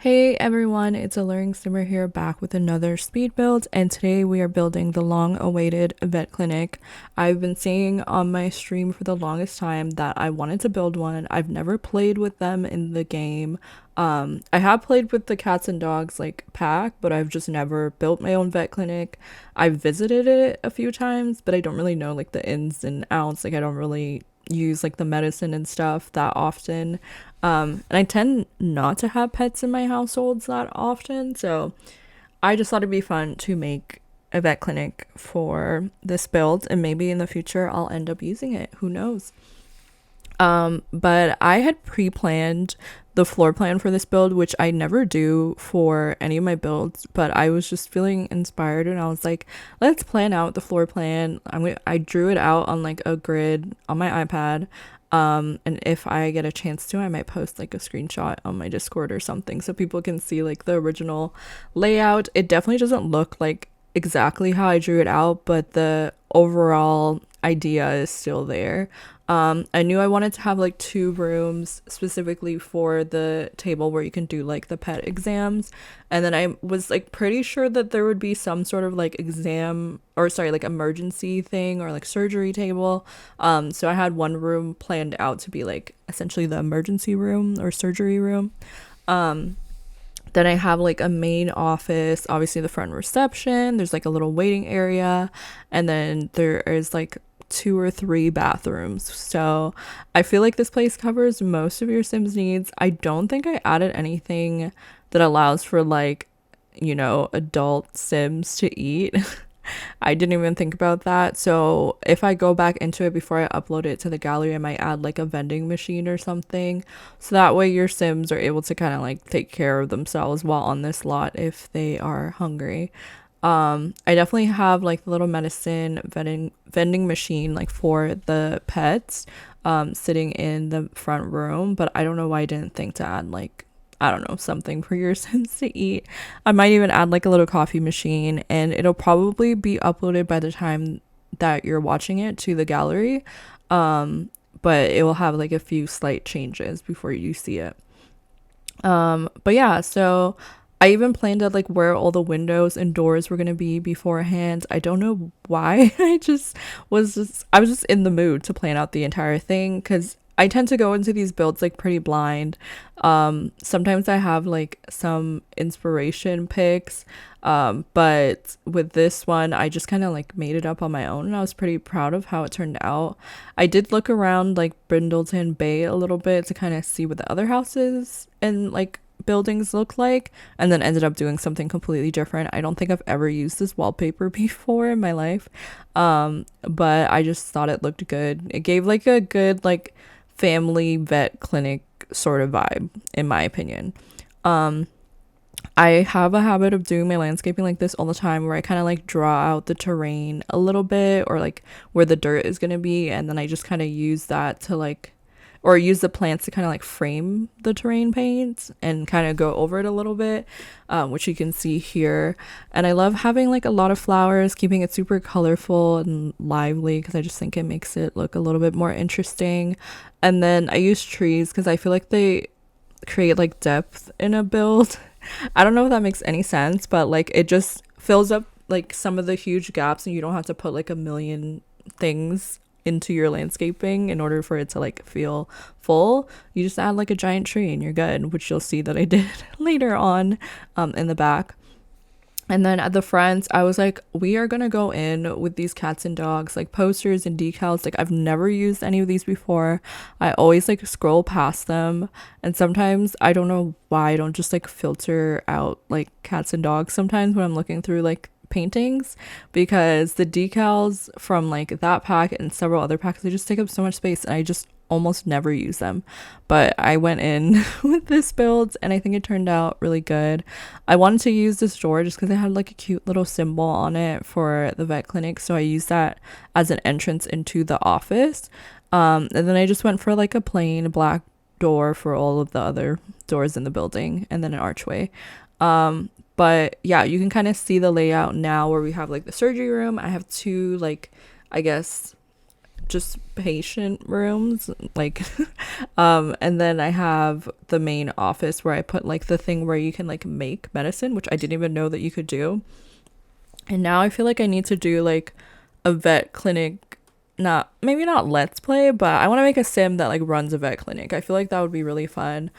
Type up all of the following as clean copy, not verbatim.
Hey everyone, it's AlluringSimmer here back with another speed build, and today we are building the long-awaited vet clinic. I've been saying on my stream for the longest time that I wanted to build one. I've never played with them in the game. I have played with the cats and dogs like pack, but I've just never built my own vet clinic. I've visited it a few times, but I don't really know like the ins and outs. Like I don't really use like the medicine and stuff that often. And I tend not to have pets in my households that often, so I just thought it'd be fun to make a vet clinic for this build, and maybe in the future I'll end up using it. Who knows? But I had pre-planned the floor plan for this build, which I never do for any of my builds, but I was just feeling inspired and I was like, let's plan out the floor plan. I drew it out on like a grid on my iPad. And if I get a chance to, I might post like a screenshot on my Discord or something so people can see like the original layout. It definitely doesn't look like exactly how I drew it out, but the overall idea is still there. I knew I wanted to have like two rooms specifically for the table where you can do like the pet exams. And then I was like pretty sure that there would be some sort of like exam or sorry, like emergency thing or like surgery table. So I had one room planned out to be like essentially the emergency room or surgery room. Then I have like a main office, obviously the front reception. There's like a little waiting area, and then there is like two or three bathrooms. So I feel like this place covers most of your Sims needs. I don't think I added anything that allows for like, adult Sims to eat. I didn't even think about that. So if I go back into it before I upload it to the gallery, I might add like a vending machine or something. So that way your Sims are able to kind of like take care of themselves while on this lot if they are hungry. I definitely have like the little medicine vending machine like for the pets sitting in the front room, but I don't know why I didn't think to add like I don't know, something for your Sims to eat. I might even add like a little coffee machine, and it'll probably be uploaded by the time that you're watching it to the gallery. But it will have like a few slight changes before you see it. But yeah, so I even planned out like where all the windows and doors were gonna be beforehand. I don't know why. I was just in the mood to plan out the entire thing because I tend to go into these builds like pretty blind. Sometimes I have like some inspiration picks. But with this one, I just kind of like made it up on my own and I was pretty proud of how it turned out. I did look around like Brindleton Bay a little bit to kind of see what the other houses and like buildings look like, and then ended up doing something completely different. I don't think I've ever used this wallpaper before in my life. But I just thought it looked good. It gave like a good like family vet clinic sort of vibe in my opinion. I have a habit of doing my landscaping like this all the time where I kind of like draw out the terrain a little bit or like where the dirt is going to be, and then I just kind of use that to like or use the plants to kind of like frame the terrain paint and kind of go over it a little bit, which you can see here. And I love having like a lot of flowers, keeping it super colorful and lively because I just think it makes it look a little bit more interesting. And then I use trees because I feel like they create like depth in a build. I don't know if that makes any sense, but like it just fills up like some of the huge gaps and you don't have to put like a million things into your landscaping in order for it to like feel full. You just add like a giant tree and you're good, which you'll see that I did later on in the back. And then at the front, I was like, we are gonna go in with these cats and dogs, like posters and decals. Like I've never used any of these before. I always like scroll past them. And sometimes I don't know why I don't just like filter out like cats and dogs sometimes when I'm looking through like paintings, because the decals from like that pack and several other packs, they just take up so much space and I just almost never use them. But I went in with this build and I think it turned out really good. I wanted to use this door just because it had like a cute little symbol on it for the vet clinic, so I used that as an entrance into the office. And then I just went for like a plain black door for all of the other doors in the building and then an archway. But yeah, you can kind of see the layout now where we have like the surgery room. I have two like I guess just patient rooms, like and then I have the main office where I put like the thing where you can like make medicine, which I didn't even know that you could do. And now I feel like I need to do like a vet clinic, not maybe not let's play, but I want to make a sim that like runs a vet clinic. I feel like that would be really fun.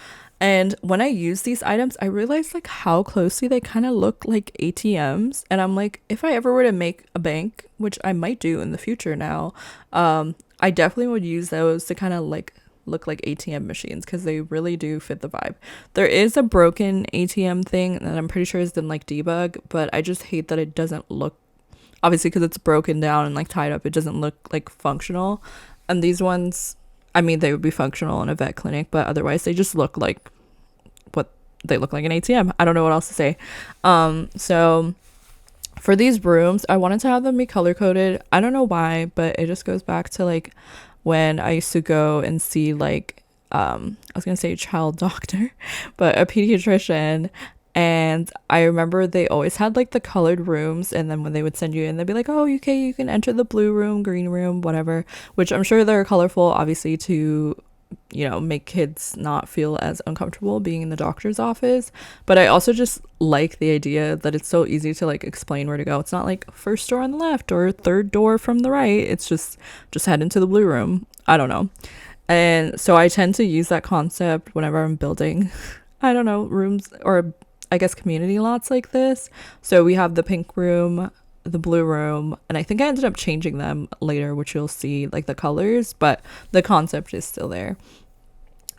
And when I use these items, I realized like how closely they kind of look like ATMs. And I'm like, if I ever were to make a bank, which I might do in the future now, I definitely would use those to kind of like look like ATM machines because they really do fit the vibe. There is a broken ATM thing that I'm pretty sure has been like debug, but I just hate that it doesn't look, obviously because it's broken down and like tied up, it doesn't look like functional. And these ones, I mean, they would be functional in a vet clinic, but otherwise they just look like what they look like an ATM. I don't know what else to say. So for these rooms, I wanted to have them be color coded. I don't know why, but it just goes back to like when I used to go and see like I was gonna say child doctor, but a pediatrician. And I remember they always had like the colored rooms, and then when they would send you in, they'd be like, "Oh, okay, you can enter the blue room, green room, whatever." Which I'm sure they're colorful, obviously, to make kids not feel as uncomfortable being in the doctor's office. But I also just like the idea that it's so easy to like explain where to go. It's not like first door on the left or third door from the right. It's just head into the blue room. I don't know. And so I tend to use that concept whenever I'm building I don't know, rooms, or I guess community lots like this. So we have the pink room, the blue room, and I think I ended up changing them later, which you'll see like the colors, but the concept is still there.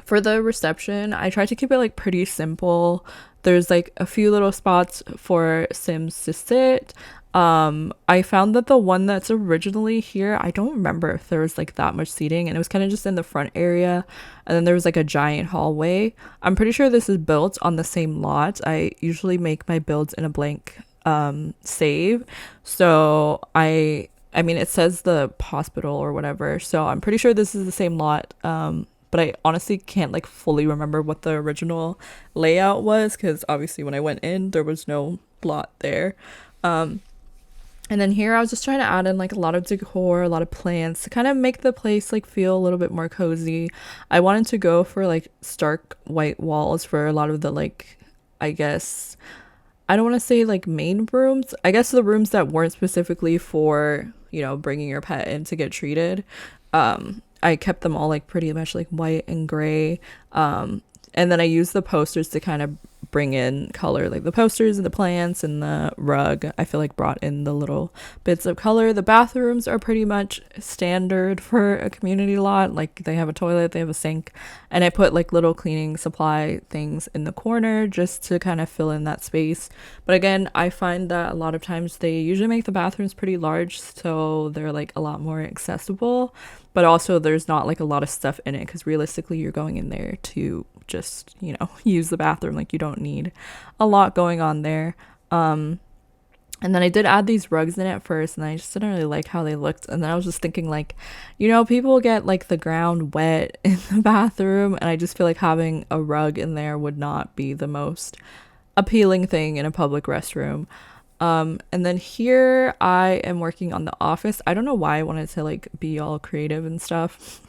For the reception, I tried to keep it like pretty simple. There's like a few little spots for Sims to sit. I found that the one that's originally here, I don't remember if there was like that much seating, and it was kind of just in the front area, and then there was like a giant hallway. I'm pretty sure this is built on the same lot. I usually make my builds in a blank save. So I mean, it says the hospital or whatever, so I'm pretty sure this is the same lot. But I honestly can't like fully remember what the original layout was, because obviously when I went in there was no lot there. um and then here I was just trying to add in like a lot of decor, a lot of plants to kind of make the place like feel a little bit more cozy. I wanted to go for like stark white walls for a lot of the like, I guess, I don't want to say like main rooms. I guess the rooms that weren't specifically for, bringing your pet in to get treated. I kept them all like pretty much like white and gray. And then I used the posters to kind of bring in color, like the posters and the plants and the rug, I feel like brought in the little bits of color. The bathrooms are pretty much standard for a community lot. Like they have a toilet, they have a sink, and I put like little cleaning supply things in the corner just to kind of fill in that space. But again, I find that a lot of times they usually make the bathrooms pretty large, so they're like a lot more accessible, but also there's not like a lot of stuff in it, because realistically you're going in there to just use the bathroom. Like you don't need a lot going on there. And then I did add these rugs in at first, and I just didn't really like how they looked. And then I was just thinking like, people get like the ground wet in the bathroom, and I just feel like having a rug in there would not be the most appealing thing in a public restroom. And then here I am working on the office. I don't know why I wanted to like be all creative and stuff.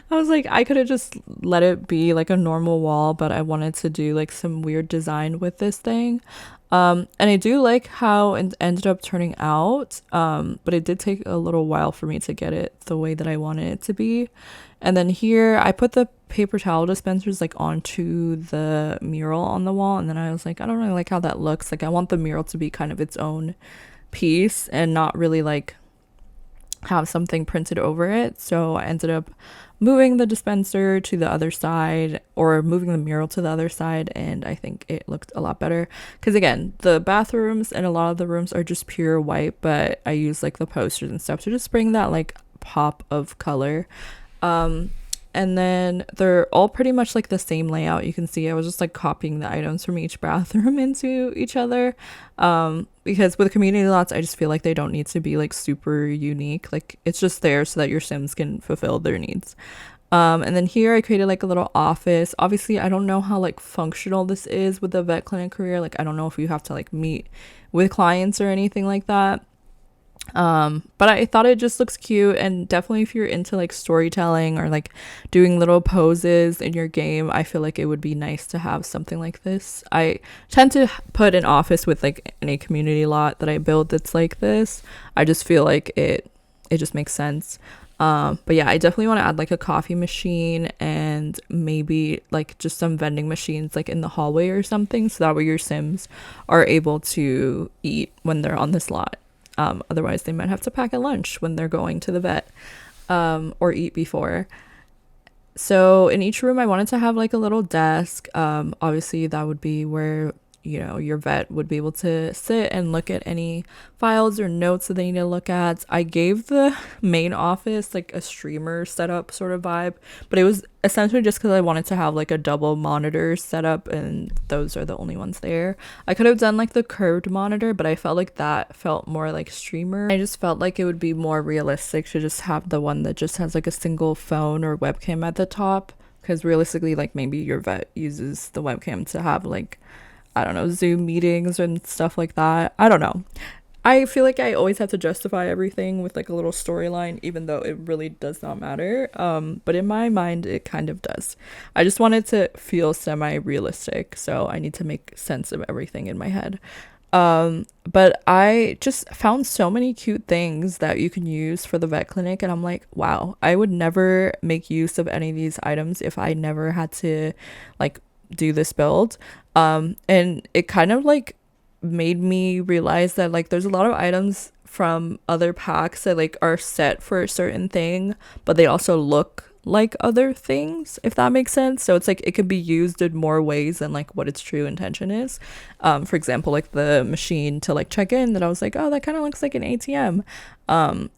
I was like, I could have just let it be like a normal wall, but I wanted to do like some weird design with this thing. And I do like how it ended up turning out. But it did take a little while for me to get it the way that I wanted it to be. And then here I put the paper towel dispensers like onto the mural on the wall, and then I was like, I don't really like how that looks. Like I want the mural to be kind of its own piece and not really like have something printed over it. So I ended up moving the dispenser to the other side, or moving the mural to the other side, and I think it looked a lot better, because again, the bathrooms and a lot of the rooms are just pure white, but I use like the posters and stuff to just bring that like pop of color. And then they're all pretty much like the same layout. You can see I was just like copying the items from each bathroom into each other. Because with community lots, I just feel like they don't need to be like super unique. Like it's just there so that your Sims can fulfill their needs. And then here I created like a little office. Obviously, I don't know how like functional this is with the vet clinic career. Like I don't know if you have to like meet with clients or anything like that. But I thought it just looks cute, and definitely if you're into like storytelling or like doing little poses in your game, I feel like it would be nice to have something like this. I tend to put an office with like any community lot that I build that's like this. I just feel like it just makes sense. But yeah, I definitely want to add like a coffee machine and maybe like just some vending machines like in the hallway or something, so that way your Sims are able to eat when they're on this lot. Otherwise, they might have to pack a lunch when they're going to the vet, or eat before. So in each room, I wanted to have like a little desk. Obviously, that would be where, you know, your vet would be able to sit and look at any files or notes that they need to look at. I gave the main office like a streamer setup sort of vibe, but it was essentially just because I wanted to have like a double monitor setup, and those are the only ones there. I could have done like the curved monitor, but I felt like that felt more like streamer. I just felt like it would be more realistic to just have the one that just has like a single phone or webcam at the top, because realistically, like maybe your vet uses the webcam to have like, I don't know, Zoom meetings and stuff like that. I don't know. I feel like I always have to justify everything with like a little storyline, even though it really does not matter. But in my mind, it kind of does. I just want it to feel semi-realistic, so I need to make sense of everything in my head. But I just found so many cute things that you can use for the vet clinic, and I'm like, wow, I would never make use of any of these items if I never had to like do this build. And it kind of like made me realize that like there's a lot of items from other packs that like are set for a certain thing, but they also look like other things, if that makes sense. So it's like it could be used in more ways than like what its true intention is. For example, like the machine to like check in, that I was like, oh, that kind of looks like an ATM.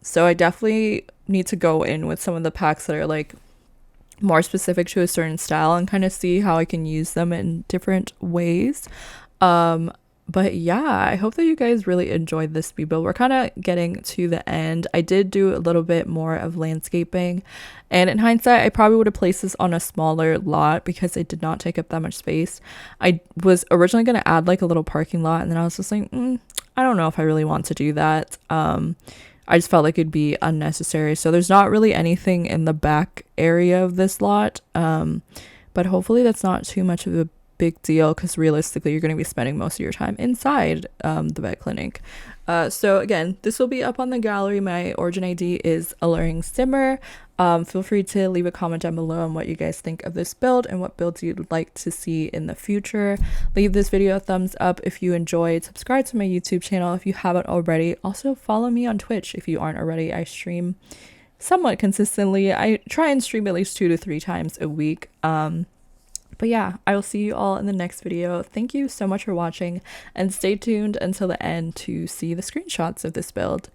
So I definitely need to go in with some of the packs that are like more specific to a certain style and kind of see how I can use them in different ways. But yeah, I hope that you guys really enjoyed this speed build. We're kind of getting to the end. I did do a little bit more of landscaping, and in hindsight, I probably would have placed this on a smaller lot because it did not take up that much space. I was originally going to add like a little parking lot, and then I was just like, I don't know if I really want to do that. I just felt like it'd be unnecessary. So there's not really anything in the back area of this lot. But hopefully that's not too much of a big deal, because realistically you're going to be spending most of your time inside the vet clinic. So again, this will be up on the gallery. My origin ID is AlluringSimmer. Feel free to leave a comment down below on what you guys think of this build and what builds you'd like to see in the future. Leave this video a thumbs up if you enjoyed. Subscribe to my YouTube channel if you haven't already. Also follow me on Twitch if you aren't already. I stream somewhat consistently. I try and stream at least 2 to 3 times a week. But yeah, I will see you all in the next video. Thank you so much for watching, and stay tuned until the end to see the screenshots of this build.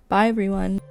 Bye everyone.